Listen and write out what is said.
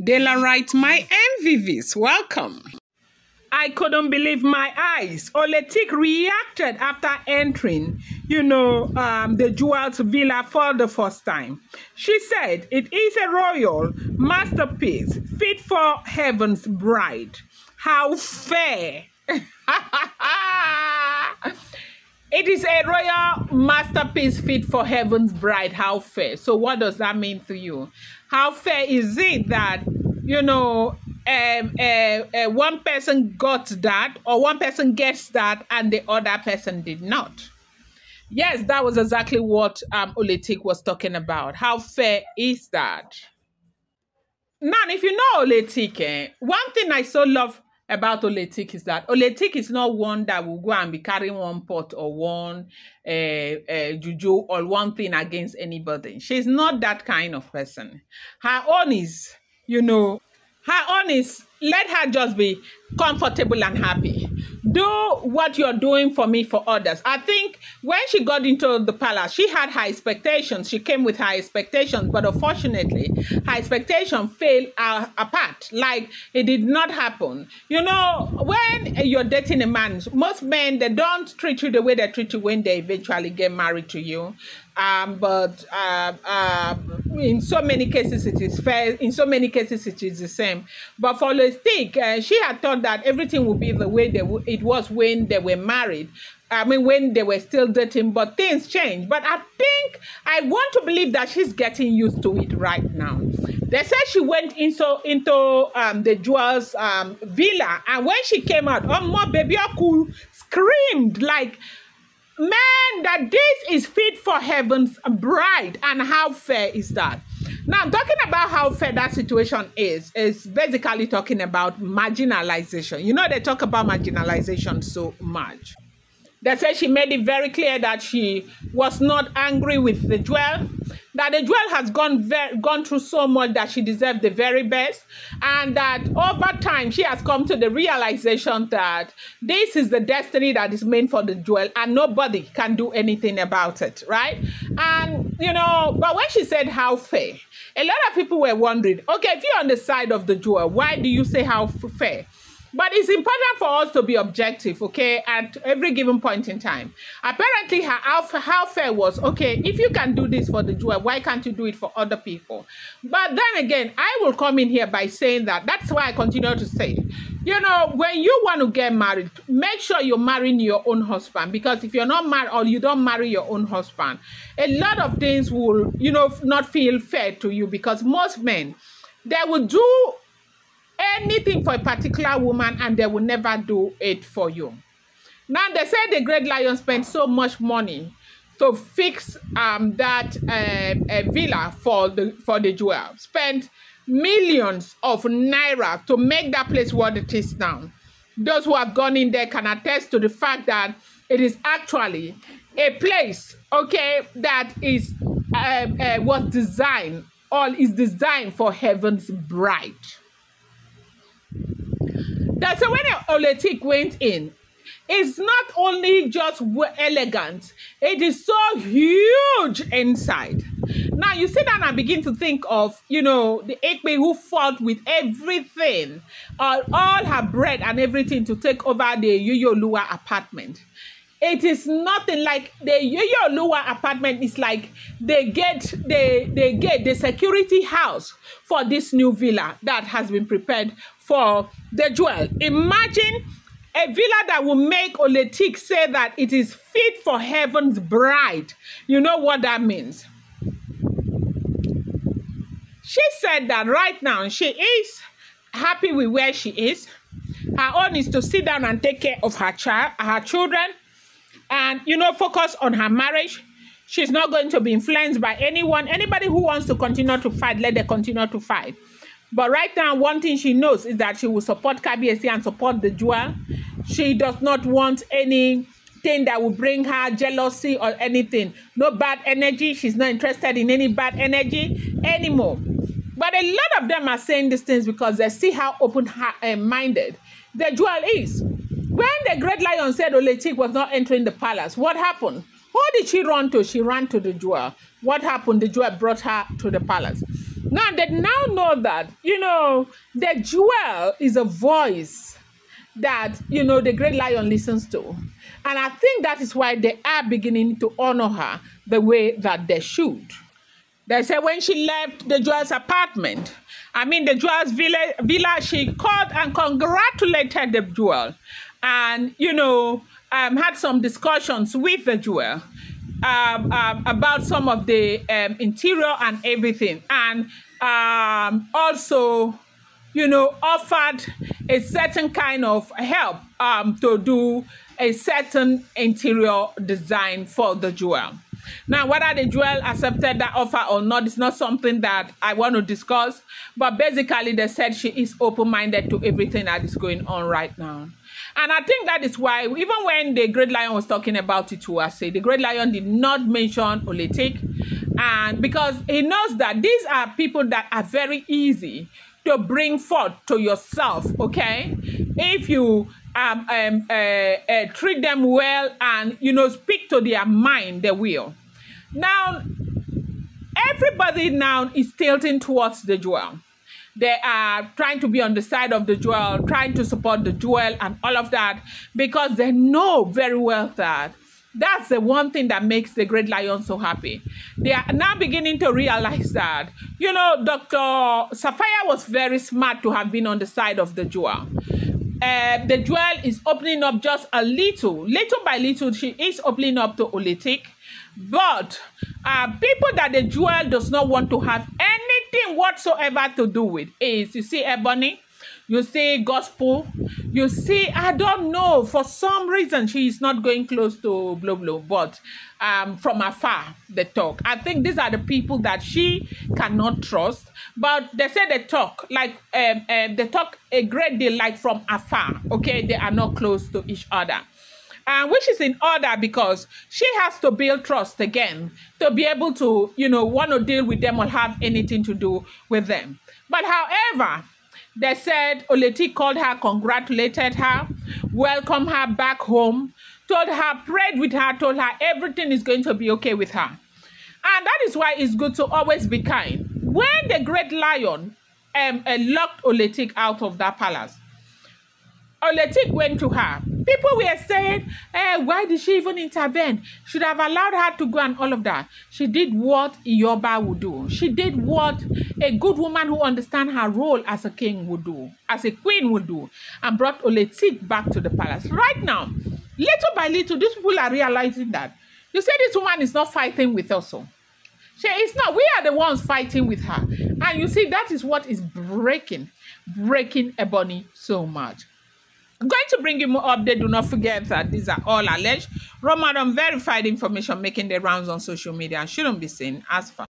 Dela writes, my MVVs, welcome. I couldn't believe my eyes. Oletik reacted after entering, the Jewel's villa for the first time. She said, it is a royal masterpiece fit for heaven's bride. How fair. It is a royal masterpiece fit for heaven's bride. How fair. So what does that mean to you? How fair is it that, one person got that or one person gets that and the other person did not? Yes, that was exactly what Oletik was talking about. How fair is that? Now, if you know Oletik, one thing I so love about Oletik is that Oletik is not one that will go and be carrying one pot or one juju or one thing against anybody. She's not that kind of person. Her own is, let her just be comfortable and happy. Do what you're doing for me, for others. I think when she got into the palace, she had high expectations. She came with high expectations, but unfortunately, her expectation fell apart. Like, it did not happen. When you're dating a man, most men, they don't treat you the way they treat you when they eventually get married to you. But in so many cases, it is fair. In so many cases, it is the same. But for Oletik, she had thought that everything would be the way it was when they were married. When they were still dating, but things changed. But I want to believe that she's getting used to it right now. They said she went into the Jewel's villa, and when she came out, my baby Aku screamed like, man, that this is fit for heaven's bride. And how fair is that? Now, talking about how fair that situation is basically talking about marginalization. They talk about marginalization so much. They say she made it very clear that she was not angry with the Jewel, that the Jewel has gone through so much that she deserved the very best, and that over time she has come to the realization that this is the destiny that is meant for the Jewel and nobody can do anything about it, right? And, but when she said how fair, a lot of people were wondering, okay, if you're on the side of the Jewel, why do you say how fair? But it's important for us to be objective, okay, at every given point in time. Apparently, how fair was, okay, if you can do this for the Jewel, why can't you do it for other people? But then again, I will come in here by saying that's why I continue to say, when you want to get married, make sure you're marrying your own husband. Because if you're not married or you don't marry your own husband, a lot of things will, not feel fair to you. Because most men, they will do anything for a particular woman and they will never do it for you. Now, they say the Great Lion spent so much money to fix that villa for the Jewel. Spent millions of naira to make that place what it is now. Those who have gone in there can attest to the fact that it is actually a place, okay, that is was designed or is designed for heaven's bride. That's when Oletik went in. It's not only just elegant, it is so huge inside. Now you sit down and begin to think of, the Ekpe who fought with everything, all her bread and everything to take over the Yoyoluwa apartment. It is nothing like the Yoyoluwa apartment. Is like they get the security house for this new villa that has been prepared for the Jewel. Imagine a villa that will make Oletik say that it is fit for heaven's bride. You know what that means? She said that right now she is happy with where she is. Her own is to sit down and take care of her children, and focus on her marriage. She's not going to be influenced by anyone. Anybody who wants to continue to fight, let them continue to fight. But right now, one thing she knows is that she will support KBSC and support the Jewel. She does not want anything that will bring her jealousy or anything. No bad energy. She's not interested in any bad energy anymore. But a lot of them are saying these things because they see how open-minded the Jewel is. When the Great Lion said Oletik was not entering the palace, what happened? Who did she run to? She ran to the Jewel. What happened? The Jewel brought her to the palace. Now they now know that, the jewel is a voice that, the great lion listens to. And I think that is why they are beginning to honor her the way that they should. They say when she left the jewel's apartment, the jewel's villa, she called and congratulated the jewel. And, had some discussions with the jewel about some of the interior and everything. And also, offered a certain kind of help to do a certain interior design for the jewel. Now, whether the jewel accepted that offer or not is not something that I want to discuss. But basically, they said she is open-minded to everything that is going on right now. And I think that is why, even when the Great Lion was talking about it to us, the Great Lion did not mention Oletik. And because he knows that these are people that are very easy to bring forth to yourself, okay? If you treat them well and, speak to their mind, they will. Now, everybody now is tilting towards the jewel. They are trying to be on the side of the jewel, trying to support the jewel and all of that, because they know very well that that's the one thing that makes the Great Lion so happy. They are now beginning to realize that, Dr. Sapphire was very smart to have been on the side of the jewel. The jewel is opening up just a little by little. She is opening up to Oletik. But people that the jewel does not want to have anything whatsoever to do with is, you see, Ebony, you see, Gospel, you see, I don't know, for some reason she is not going close to Blo, but from afar they talk. I think these are the people that she cannot trust, but they say they talk like they talk a great deal, like from afar. Okay, they are not close to each other. Which is in order, because she has to build trust again to be able to, want to deal with them or have anything to do with them. But however, they said Oletik called her, congratulated her, welcomed her back home, told her, prayed with her, told her everything is going to be okay with her. And that is why it's good to always be kind. When the Great Lion locked Oletik out of that palace, Oletik went to her. People were saying, why did she even intervene? Should have allowed her to go and all of that. She did what Iyoba would do. She did what a good woman who understands her role as a king would do, as a queen would do, and brought Oletik back to the palace. Right now, little by little, these people are realizing that. You say this woman is not fighting with us. She is not. We are the ones fighting with her. And you see, that is what is breaking Ebony so much. I'm going to bring you more update. Do not forget that these are all alleged, rumored, unverified information making the rounds on social media and shouldn't be seen as fact.